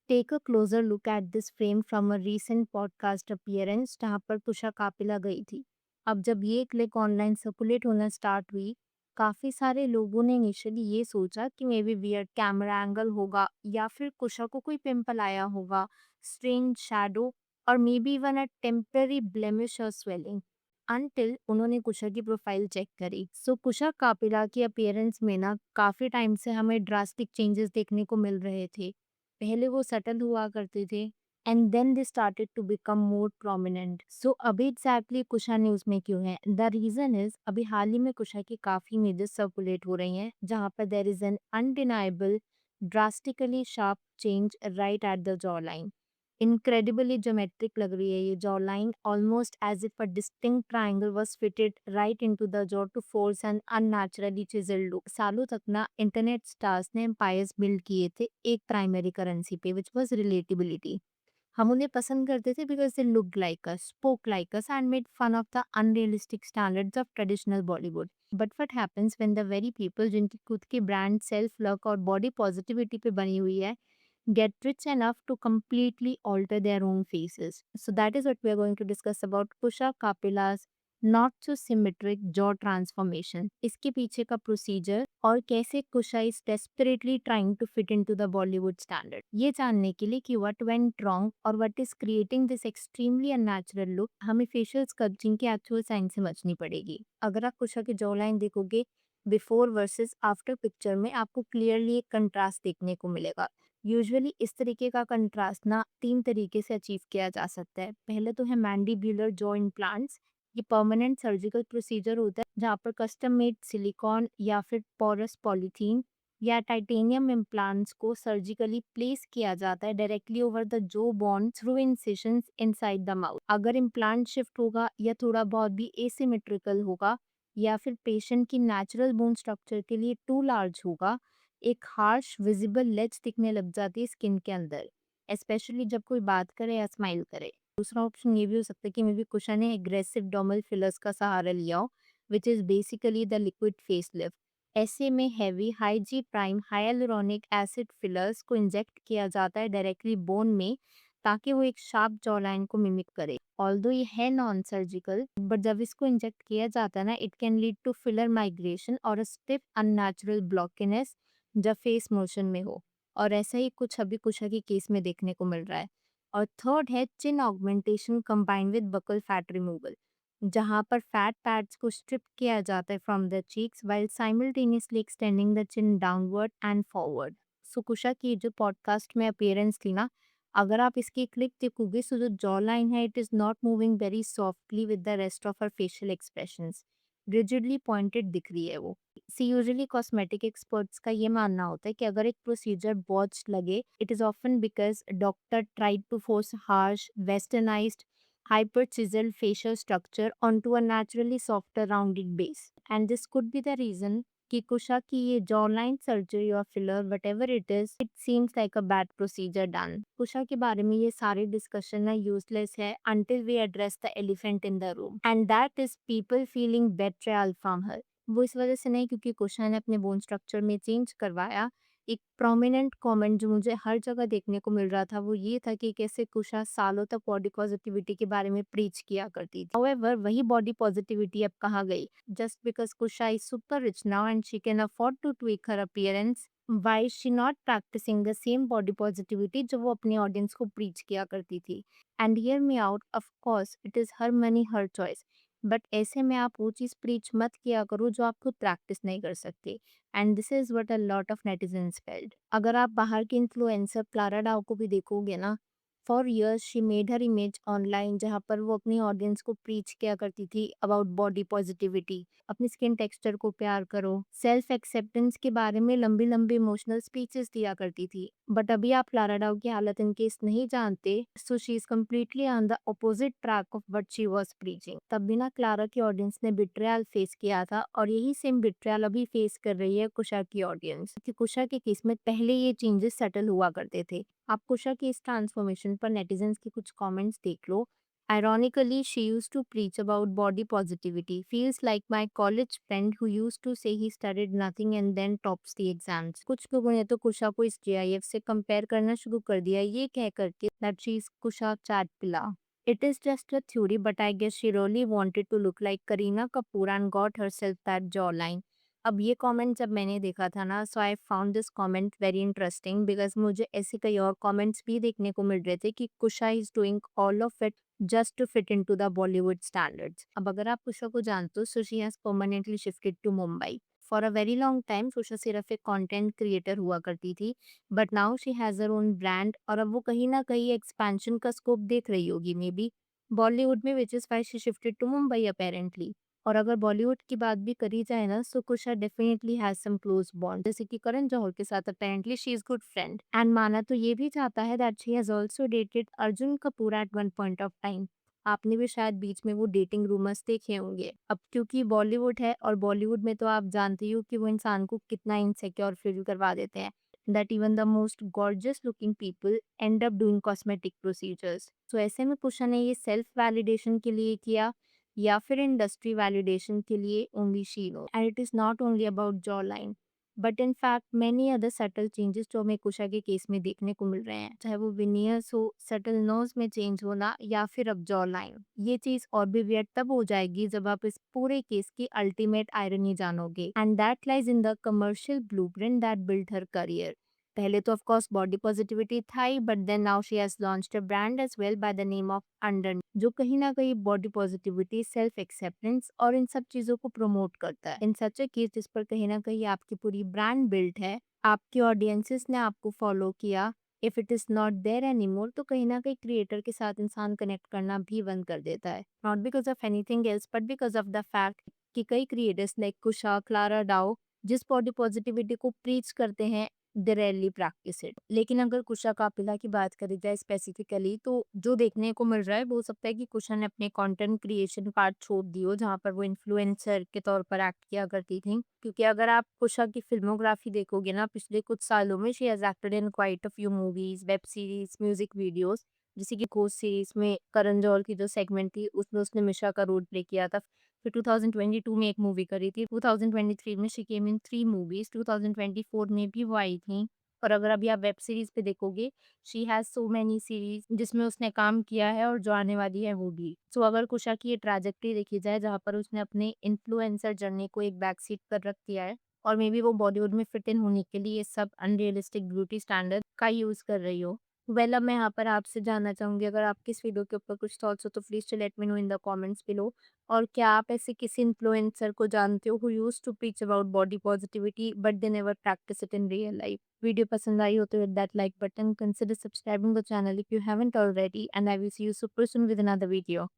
Take a closer look at this frame from a recent podcast appearance जहाँ पर तुषा कापिला गई थी। अब जब ये क्लिक ऑनलाइन सर्कुलेट होना स्टार्ट हुई, काफी सारे लोगों ने इनिशियली ये सोचा कि may be weird camera angle होगा या फिर कुशा को कोई पिंपल आया होगा, स्ट्रेंज शैडो और may be even a temporary blemish और स्वेलिंग अनटिल उन्होंने कुशा की प्रोफाइल चेक करी। सो कुशा कापिला की अपीयरेंस में ना काफी टाइम से हमें ड्रास्टिक चेंजेस देखने को मिल रहे थे। पहले वो सटल हुआ करते थे and then they started to become more prominent. So अभी एग्जैक्टली कुशा न्यूज में क्यों है? द रीजन इज अभी हाल ही में कुशा की काफी इमेजेस सर्कुलेट हो रही हैं जहां पर there is an undeniable drastically sharp change right at the jaw line. Incredibly geometric लग रही है ये jaw line, almost as if a distinct triangle was fitted right into the jaw to force an unnaturally chiselled look. सालों तक ना internet stars ने empires build किए थे एक प्राइमरी करेंसी पे, विच वाज रिलेटेबिलिटी। हम उन्हें पसंद करते थे because they look like us, spoke like us and made fun of the unrealistic standards of traditional Bollywood. But what happens when the very people जिनकी खुद की ब्रांड सेल्फ लक और बॉडी पॉजिटिविटी पे बनी हुई है get rich enough to completely alter their own faces. So that is what we are going to discuss about Kusha Kapila's not so symmetric jaw transformation. इसके पीछे का procedure और कैसे कुशा is desperately trying to fit into the Bollywood standard. ये जानने के लिए कि what went wrong और what is creating this extremely unnatural look, हमें facial sculpting के actual साइन समझनी पड़ेगी। अगर आप कुशा की जॉ लाइन देखोगे बिफोर वर्सेस आफ्टर पिक्चर में आपको क्लियरली एक कंट्रास्ट देखने को मिलेगा। यूजुअली इस तरीके का कंट्रास्ट ना 3 तरीके से अचीव किया जा सकता है। पहले तो है मैंडिब्यूलर जॉ इम्प्लांट्स। ये परमानेंट सर्जिकल प्रोसीजर होता है जहाँ पर कस्टम मेड सिलिकॉन या फिर पोरस पॉलीथीन या टाइटेनियम इम्प्लांट्स को सर्जिकली प्लेस किया जाता है डायरेक्टली ओवर द जो bone through incisions inside the mouth. अगर इम्प्लांट शिफ्ट होगा या थोड़ा बहुत भी एसिमेट्रिकल होगा या फिर पेशेंट की नेचुरल बोन स्ट्रक्चर के लिए टू लार्ज होगा, एक हार्श विजिबल लेज दिखने लग जाती है स्किन के अंदर, स्पेशली जब कोई बात करे या स्माइल करे। दूसरा ऑप्शन ये भी हो सकता है कि मे बी कुशा ने एग्रेसिव डोमल फिलर्स का सहारा लिया हो, which is basically the liquid phase lift. ऐसे में हैवी हाई जी प्राइम हाइलुरोनिक एसिड फिलर्स को इंजेक्ट किया जाता है डायरेक्टली बोन में ताकि वो एक शार्प जॉ लाइन को मिमिक करे। ऑल्दो ये है नॉन सर्जिकल, बट जब इसको इंजेक्ट किया जाता है ना, it can lead to filler migration और अ स्टिफ अननेचुरल ब्लॉकिनेस जब फेस मोशन में हो। और ऐसा ही कुछ अभी कुशा की केस में देखने को मिल रहा है। और थर्ड है chin augmentation combined with buccal fat removal, जहां पर फैट पैड्स को स्ट्रिप किया जाता है from the cheeks while simultaneously extending the chin downward and forward. So Kusha की जो पॉडकास्ट में अपीयरेंस थी ना, अगर आप इसकी क्लिक देखोगे तो जो जॉ लाइन है it is not moving very softly with the rest of her facial expressions, rigidly pointed दिख रही है वो। सी यूजुअली कॉस्मेटिक एक्सपर्ट्स का ये मानना होता है कि अगर एक प्रोसीजर बॉच्ड लगे, it is often because doctor tried to force harsh westernised hyper chiseled facial structure onto a naturally softer rounded base, and this could be the reason कि कुशा की ये जॉलाइन सर्जरी और filler whatever it is, it seems like a bad procedure done. Kusha के बारे में ये सारी discussion ना यूजलेस है until we address the elephant in the room, and that is people feeling betrayal from her। वो इस वजह से नहीं क्योंकि कुशा ने अपने बोन स्ट्रक्चर में चेंज करवाया। एक प्रोमिनेंट कमेंट जो मुझे हर जगह देखने को मिल रहा था वो ये था कि कैसे कुशा सालों तक बॉडी पॉजिटिविटी के बारे में प्रीच किया करती थी। हाउएवर वही बॉडी पॉजिटिविटी अब कहाँ गई? Just because Kusha is super rich now and she can afford to tweak her appearance, why is she not practicing the same body positivity जो वो अपनी ऑडियंस को प्रीच किया करती थी? And hear me out, of course it is her money her choice, but ऐसे में आप वो चीज़ प्रीच मत किया करो जो आप खुद प्रैक्टिस नहीं कर सकते। And this is what a lot of netizens felt. अगर आप बाहर की इन्फ्लुएंसर क्लारा डाउ को भी देखोगे ना, for years she made her image online जहाँ पर वो अपनी ऑडियंस को प्रीच किया करती थी अबाउट बॉडी पॉजिटिविटी, अपनी स्किन टेक्सचर को प्यार करो, सेल्फ एक्सेप्टेंस के बारे में लंबी लंबी इमोशनल स्पीचेस दिया करती थी। बट अभी आप क्लारा डाउ की हालत इन केस नहीं जानते, so she is completely on the opposite track of what she was preaching. तब भी ना क्लारा की ऑडियंस ने बिट्रियल फेस किया था और यही सेम बिट्रियल अभी फेस कर रही है कुशा की ऑडियंस, कि कुशा के केस में पहले ये चेंजेस सेटल हुआ करते थे। आप कुशा की इस ट्रांसफॉर्मेशन पर नेटिजन्स के कुछ कमेंट्स देख लो। Ironically, she used to preach about body positivity. Feels like my college friend who used to say he studied nothing and then tops the exams. कुछ लोगों ने तो कुशा को इस GIF से कंपेयर करना शुरू कर दिया ये कह करके that she is Kusha Chatpilla. It is just a theory, but I guess she really wanted to look like Kareena Kapoor and got herself that jawline. अब ये कमेंट जब मैंने देखा था ना, so I found this comment very interesting because मुझे ऐसे कई और कमेंट्स भी देखने को मिल रहे थे कि Kusha is doing all of it just to fit into the Bollywood standards. अब अगर आप कुशा को जानते हो, so she has permanently shifted to Mumbai. For a very long time Kusha सिर्फ एक कंटेंट क्रिएटर हुआ करती थी, but now she has her own brand और अब वो कहीं ना कहीं एक्सपेंशन का स्कोप देख रही होगी मे बी बॉलीवुड में, which is why she shifted to Mumbai apparently. और अगर बॉलीवुड की बात भी करी जाए ना, so Kusha definitely has some close bond, जैसे कि करण जौहर के साथ apparently she is good friend and माना तो ये भी जाता है that she has also dated Arjun Kapoor at one point of time. आपने भी शायद बीच में वो डेटिंग रूमर्स देखे होंगे। अब क्योंकि बॉलीवुड है और बॉलीवुड में तो आप जानते ही हो कि वो इंसान को कितना इनसिक्योर फील करवा देते हैं, that even the most gorgeous looking people end up doing cosmetic procedures. So ऐसे में कुशा ने ये सेल्फ वैलिडेशन के लिए किया या फिर इंडस्ट्री वैलिडेशन के लिए, only she know. And it is not only about jaw line but in fact many other subtle changes जो हमें कुशा के केस में देखने को मिल रहे हैं, चाहे वो विनियर्स हो, सटल नोज में चेंज होना या फिर अब जॉ लाइन। ये चीज और भी वियर्ड तब हो जाएगी जब आप इस पूरे केस की अल्टीमेट आयरनी जानोगे, and that lies in the commercial blueprint that build her career. पहले तो ऑफ कोर्स बॉडी पॉजिटिविटी था ही, but then now she has launched a brand as well by the name of under, जो कहीं ना कहीं body positivity, self acceptance और इन सब चीजों को प्रमोट करता है। इन सच ए केस जिस पर कहीं ना कहीं आपकी पूरी ब्रांड बिल्ड है, आपके ऑडियंसेस ने आपको फॉलो किया, if it is not there anymore, तो कहीं ना कहीं क्रिएटर के साथ इंसान कनेक्ट करना भी बंद कर देता है। Not because of anything else but because of the fact कि कई क्रिएटर्स लाइक कुशा, क्लारा डाओ जिस बॉडी पॉजिटिविटी को प्रीच करते हैं, दे रेयरली प्रैक्टिस इट। लेकिन अगर कुशा कापिला की बात करी जाए स्पेसिफिकली, तो जो देखने को मिल रहा है वो हो सकता है कि कुशा ने अपने कंटेंट क्रिएशन पार्ट छोड़ दियो, जहाँ पर वो इन्फ्लुएंसर के तौर पर एक्ट किया करती थी। क्योंकि अगर आप कुशा की फिल्मोग्राफी देखोगे ना, पिछले कुछ सालों में she has acted in quite a few movies, web series, music videos, जैसे कि घोस्ट सीरीज में करण जौहर की जो सेगमेंट थी उसमें उसने मिशा का रोल प्ले किया था। फिर 2022 में एक मूवी करी थी, 2023 में शी केम इन 3 मूवीज, 2024 में भी वो आई थी। और अगर अभी आप वेब सीरीज पे देखोगे, she has so many series जिसमें उसने काम किया है और जो आने वाली है वो भी। सो अगर कुशा की ये ट्रैजेक्टरी देखी जाए, जहाँ पर उसने अपने इन्फ्लुएंसर जर्नी को एक बैक सीट पर रख दिया है और मे बी वो बॉलीवुड में फिट इन होने के लिए सब अनरियलिस्टिक ब्यूटी स्टैंडर्ड का यूज कर रही हो। वेल अब मैं यहाँ पर आपसे जानना चाहूंगी, अगर आपकी इस वीडियो के ऊपर कुछ थॉट्स हो तो please to let me know in the comments below. और क्या आप ऐसे किसी इन्फ्लुएंसर को जानते हो who used to preach about body positivity but they never practise it in real life? Video पसंद आई हो तो hit that like button, consider subscribing the channel if you haven't already, and I will see you super soon with another video.